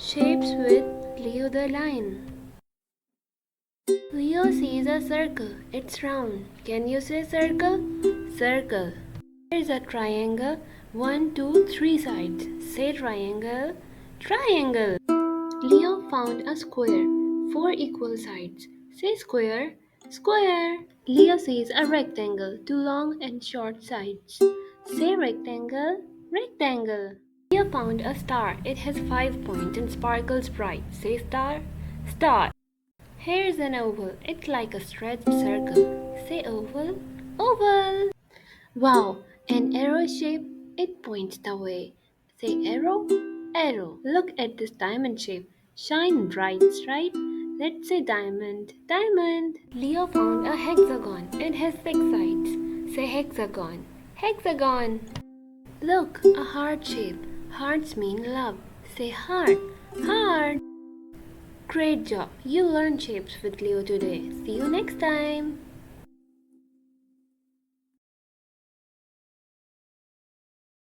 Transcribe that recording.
Shapes with Leo the lion. Leo sees a circle. It's round. Can you say circle? Circle. Here's a triangle. 1, 2, 3 sides. Say triangle. Triangle. Leo found a square. 4 equal sides. Say square. Square. Leo sees a rectangle. 2 long and short sides. Say rectangle. Rectangle. Leo found a star. It has 5 points and sparkles bright. Say star. Star. Here's an oval. It's like a stretched circle. Say oval. Oval. Wow, an arrow shape. It points the way. Say arrow. Arrow. Look at this diamond shape. Shine bright, right? Let's say diamond. Diamond. Leo found a hexagon. It has 6 sides. Say hexagon. Hexagon. Look, a heart shape. Hearts mean love. Say heart. Heart. Great job! You learned shapes with Leo today. See you next time.